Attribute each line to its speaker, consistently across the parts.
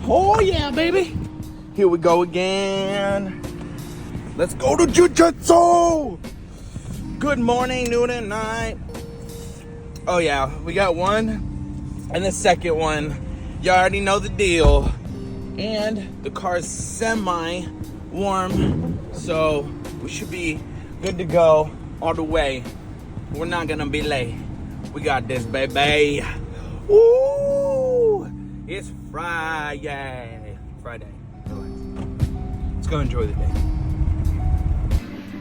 Speaker 1: Oh yeah, baby. Here we go again. Let's go to jujutsu. Good morning, noon, and night. Oh yeah, we got one, and the second one, you already know the deal. And the car is semi-warm, so we should be good to go all the way. We're not gonna be late. We got this, baby. Woo! It's Friday. Relax. Let's go enjoy the day.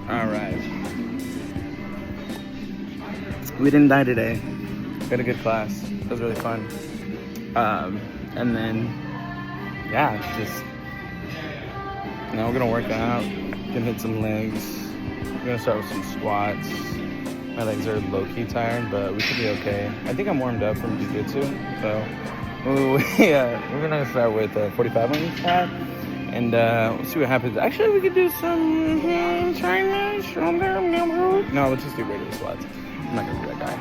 Speaker 1: All right. We didn't die today. We had a good class. It was really fun. And then, yeah, just, we're gonna work out. Gonna hit some legs. We're gonna start with some squats. My legs are low-key tired, but we should be okay. I think I'm warmed up from jiu-jitsu, so we're gonna start with 45 on each side, and we'll see what happens. Actually, we could do some Chinese. No, let's just do regular squats. I'm not gonna be that guy.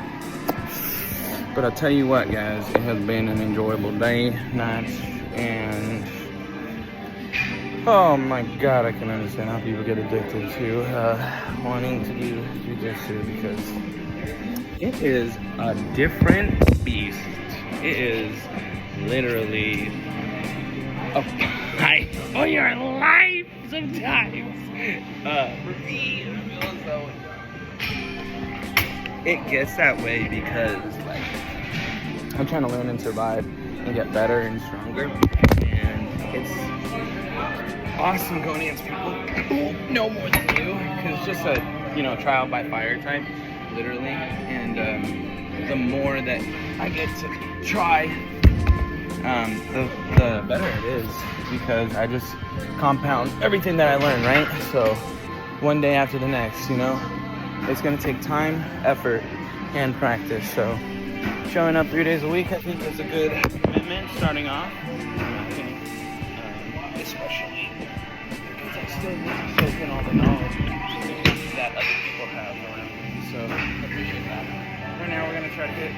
Speaker 1: But I'll tell you what, guys, it has been an enjoyable day, night, and oh my God, I can understand how people get addicted to wanting to do jujitsu, because it is a different beast. It is literally a fight for your life sometimes. For me, it feels so. It gets that way because, like, I'm trying to learn and survive and get better and stronger, and it's awesome going against people who know more than you, because it's just a trial by fire type, literally. And the more that I get to try, the better it is, because I just compound everything that I learn, right? So one day after the next, it's gonna take time, effort, and practice. So showing up 3 days a week, I think is a good commitment starting off. Especially because I still need to soak in all the knowledge that other people have around me. So I appreciate that. Right now we're gonna try to hit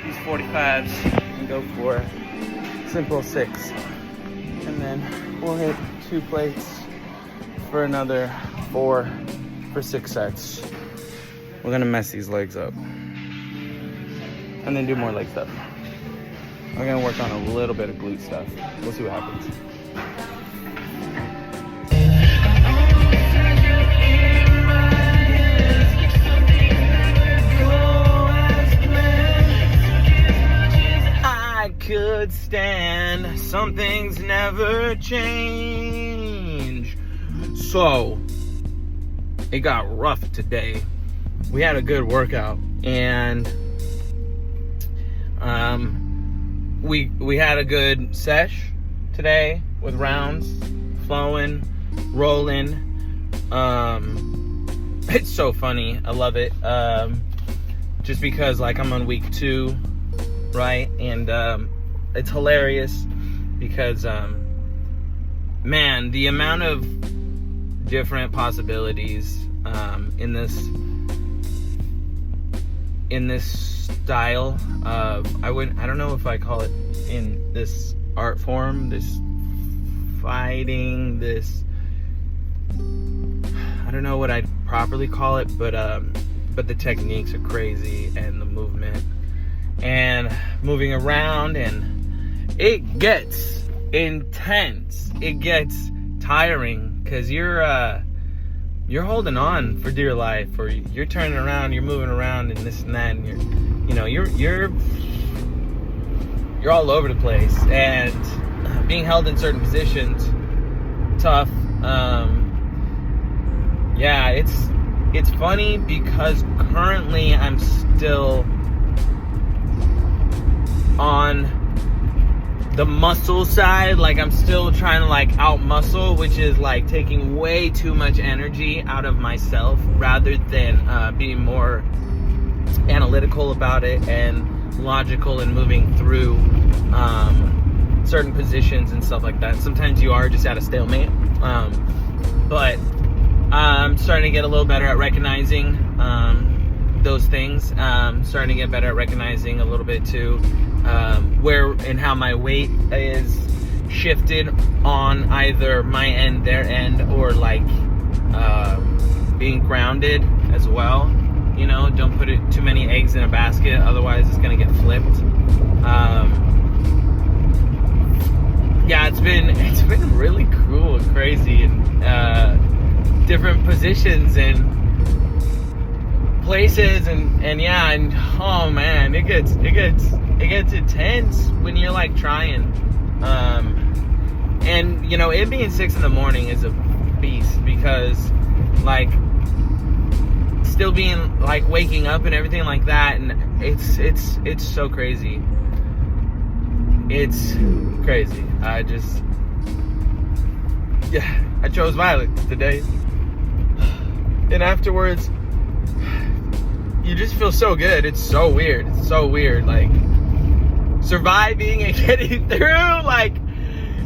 Speaker 1: these 45s and go for simple 6. And then we'll hit 2 plates for another 4 for 6 sets. We're gonna mess these legs up. And then do more leg stuff. We're gonna work on a little bit of glute stuff. We'll see what happens. I could stand, some things never change. So, it got rough today. We had a good workout, and we had a good sesh today with rounds flowing, rolling. It's so funny. I love it. Just because, like, I'm on week 2, right? And it's hilarious because man, the amount of different possibilities in this style of, I don't know if I call it in this art form, this fighting, this, I don't know what I'd properly call it, but the techniques are crazy, and the movement and moving around, and it gets intense. It gets tiring, because you're holding on for dear life, or you're turning around, you're moving around, and this and that, and you're all over the place, and being held in certain positions, tough. Yeah, it's funny because currently I'm still on the muscle side. Like, I'm still trying to, like, out muscle, which is like taking way too much energy out of myself, rather than being more analytical about it and logical and moving through certain positions and stuff like that. Sometimes you are just at a stalemate, but I'm starting to get a little better at recognizing those things. Starting to get better at recognizing a little bit too where and how my weight is shifted on either my end, their end, or like being grounded as well. You know, don't put too many eggs in a basket, otherwise it's gonna get flipped. Yeah, it's been really cool and crazy, and different positions and places, and yeah, and oh man, it gets intense when you're like trying. And you know, it being 6 a.m. is a beast, because like still being like waking up and everything like that, and it's so crazy. It's crazy. I chose violence today, and afterwards you just feel so good. It's so weird. Like surviving and getting through, like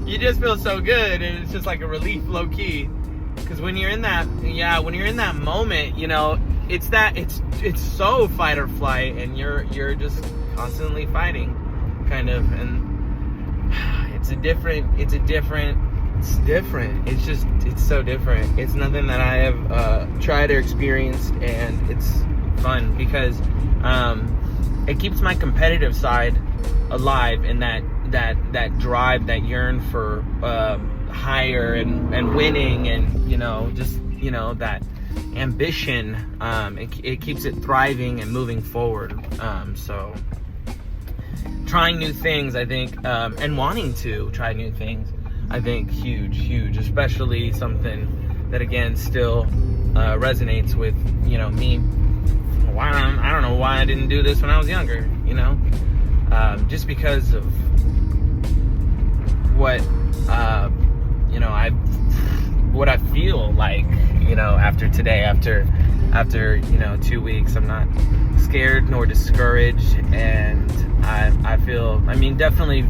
Speaker 1: you just feel so good, and it's just like a relief, low key. Because when you're in that moment, you know, it's so fight or flight, and you're just constantly fighting, kind of, and it's different. It's so different. It's nothing that I have tried or experienced, and it's fun because it keeps my competitive side alive, and that drive, that yearn for higher and winning, and you know, just, you know, that ambition. It keeps it thriving and moving forward. So trying new things, I think, and wanting to try new things, I think huge, especially something that again still resonates with, you know, me. I don't know why I didn't do this when I was younger, you know, just because of what you know, what I feel like, you know, after today, after you know, 2 weeks. I'm not scared nor discouraged, and I feel, I mean, definitely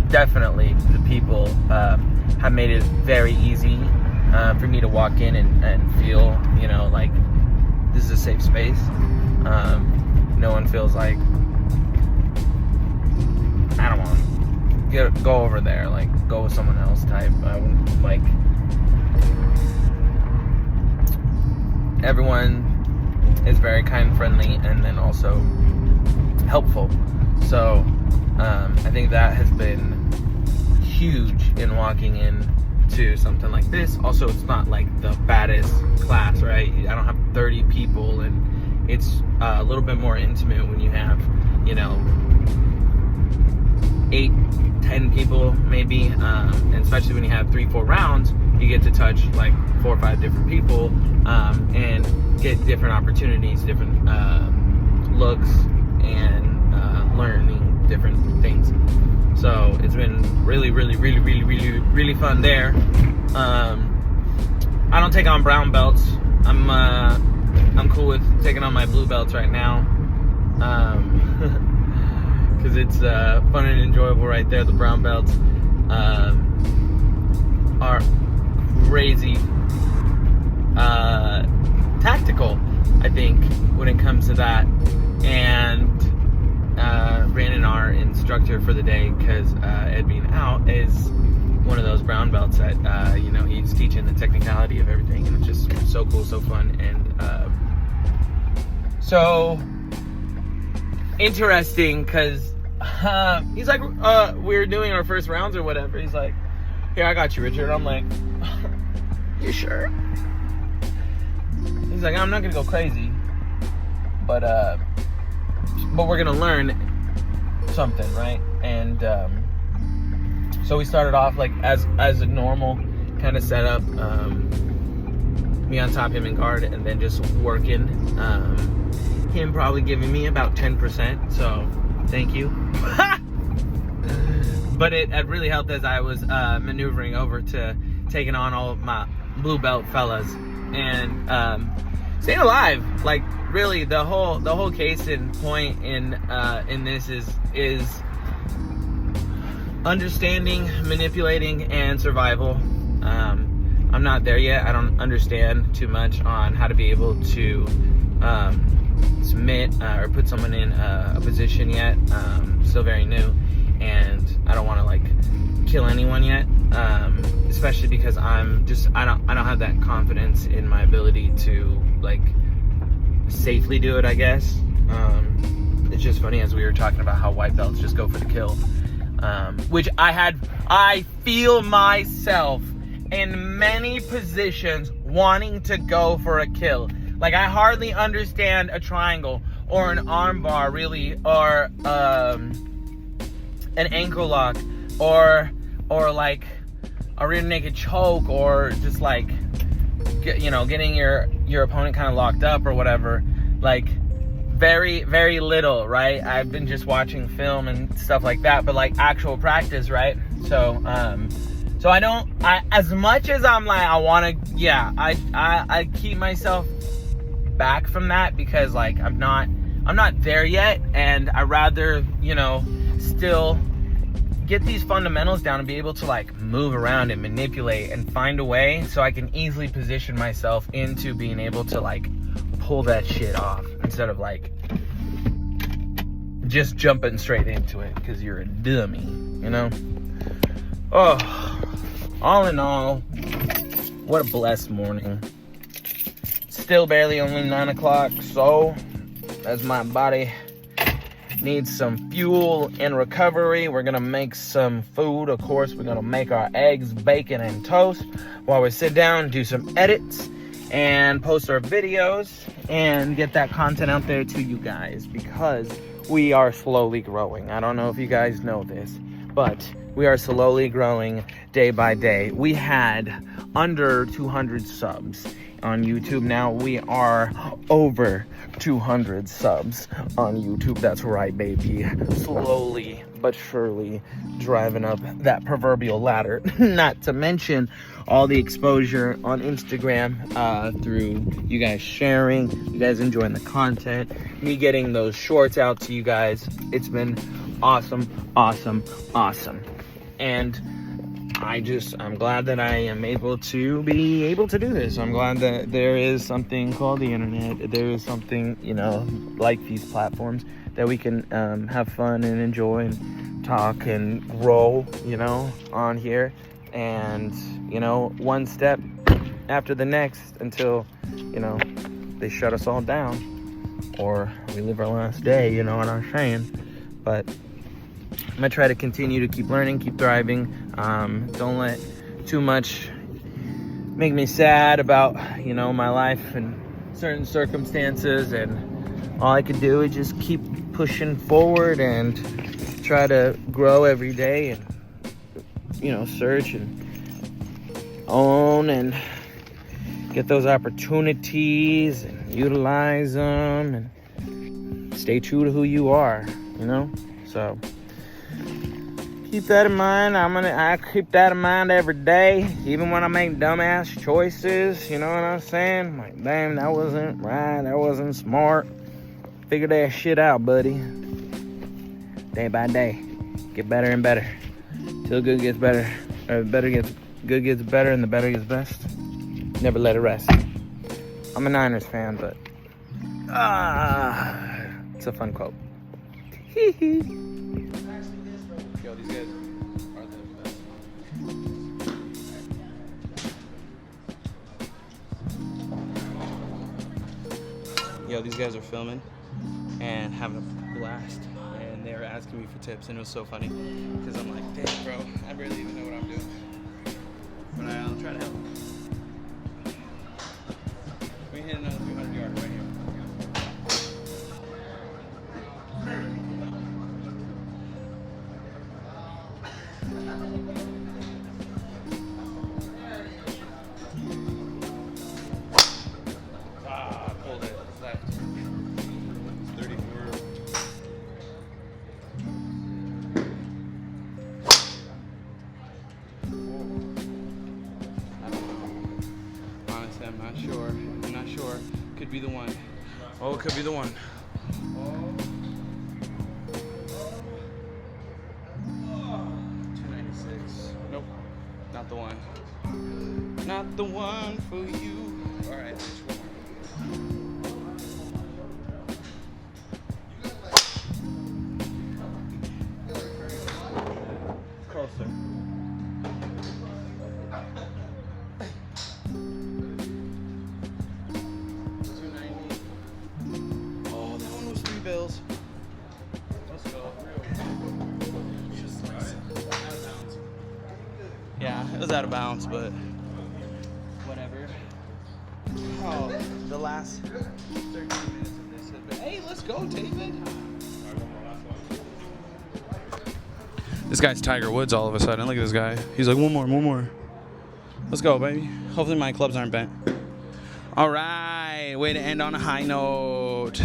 Speaker 1: the people have made it very easy for me to walk in and feel, you know, like this is a safe space. No one feels like, I don't want to go over there, like go with someone else type. I wouldn't, like, everyone is very kind, friendly, and then also helpful. So I think that has been huge in walking into something like this. Also, it's not like the baddest class, right? I don't have 30 people, and it's a little bit more intimate when you have, you know, 8-10 people maybe, and especially when you have 3-4 rounds, you get to touch like 4 or 5 different people, and get different opportunities, different looks, and learning different things. So it's been really fun there. I don't take on brown belts. I'm cool with taking on my blue belts right now, because it's fun and enjoyable right there. The brown belts are crazy tactical, I think, when it comes to that. And Brandon, our instructor for the day, because Ed being out, is one of those brown belts that you know, he's teaching the technicality of everything, and it's just so cool, so fun, and so interesting, because he's like, we were doing our first rounds or whatever, he's like, here, I got you, Richard. I'm like, you sure? He's like, I'm not gonna go crazy, but we're gonna learn something, right? And so we started off like as a normal kind of setup, me on top, him in guard, and then just working, him probably giving me about 10%, so thank you. But it really helped as I was maneuvering over to taking on all of my blue belt fellas, and staying alive. Like, really, the whole case in point in this is understanding, manipulating, and survival. I'm not there yet. I don't understand too much on how to be able to submit or put someone in a position yet. Still very new, and I don't want to like kill anyone yet, especially because I don't have that confidence in my ability to like safely do it, I guess. It's just funny as we were talking about how white belts just go for the kill, which I feel myself in many positions wanting to go for a kill. Like, I hardly understand a triangle or an arm bar really, or an ankle lock, or like a rear naked choke, or just like getting your opponent kind of locked up or whatever. Like, very, very little, right? I've been just watching film and stuff like that, but like actual practice, right? So as much as I'm like, I keep myself back from that, because like I'm not there yet, and I rather, still get these fundamentals down and be able to like move around and manipulate and find a way so I can easily position myself into being able to like pull that shit off, instead of like just jumping straight into it because you're a dummy, Oh, all in all, what a blessed morning. Still barely only 9 o'clock, so as my body needs some fuel and recovery, we're gonna make some food. Of course, we're gonna make our eggs, bacon, and toast while we sit down, do some edits, and post our videos and get that content out there to you guys, because we are slowly growing. I don't know if you guys know this, but we are slowly growing day by day. We had under 200 subs on YouTube. Now we are over 200 subs on YouTube. That's right, baby. Slowly but surely driving up that proverbial ladder. Not to mention all the exposure on Instagram through you guys sharing, you guys enjoying the content, me getting those shorts out to you guys. It's been awesome. And I'm glad that I am able to do this. I'm glad that there is something called the internet. There is something, like these platforms that we can have fun and enjoy and talk and grow, on here. And, one step after the next until, they shut us all down or we live our last day, you know what I'm saying? But I'm gonna try to continue to keep learning, keep thriving. Don't let too much make me sad about, my life and certain circumstances. And all I can do is just keep pushing forward and try to grow every day and, search and own and get those opportunities and utilize them and stay true to who you are, So keep that in mind. I keep that in mind every day, even when I make dumbass choices. You know what I'm saying? Like, damn, that wasn't right. That wasn't smart. Figure that shit out, buddy. Day by day, get better and better till good gets better, or good gets better, and the better gets best. Never let it rest. I'm a Niners fan, but it's a fun quote. Yo, these guys are the best. Yo, these guys are filming and having a blast, and they were asking me for tips, and it was so funny because I'm like, damn, bro, I barely even know what I'm doing, but I'll try to help. We hit another 300 yards right here. Pulled it left. 34. I don't know. Honestly, I'm not sure. Could be the one. Oh, it could be the one. Oh. 296. Nope. Not the one. Not the one for you. All right, just one more. Closer. It was out of bounds, but whatever. Oh, the last 13 minutes of this has been. Hey, let's go, David. This guy's Tiger Woods all of a sudden. Look at this guy. He's like, one more. Let's go, baby. Hopefully my clubs aren't bent. All right, way to end on a high note.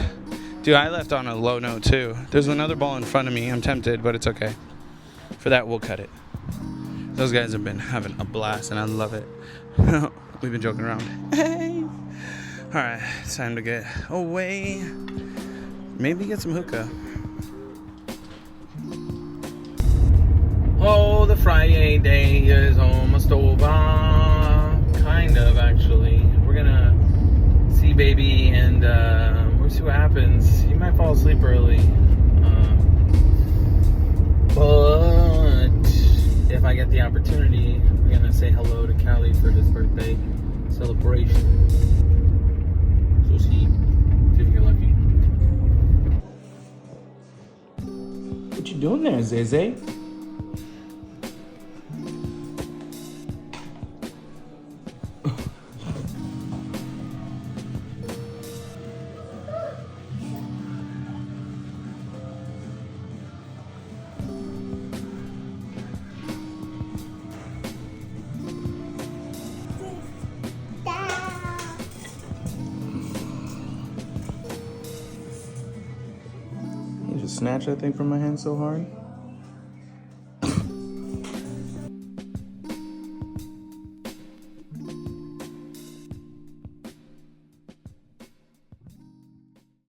Speaker 1: Dude, I left on a low note too. There's another ball in front of me. I'm tempted, but it's okay. For that, we'll cut it. Those guys have been having a blast, and I love it. We've been joking around. Hey. All right, it's time to get away. Maybe get some hookah. Oh, the Friday day is almost over. Kind of, actually. We're gonna see baby and we'll see what happens. He might fall asleep early. But if I get the opportunity, we're gonna say hello to Callie for his birthday celebration. So see if you're lucky. What you doing there, Zeze? You just snatched that thing from my hand so hard.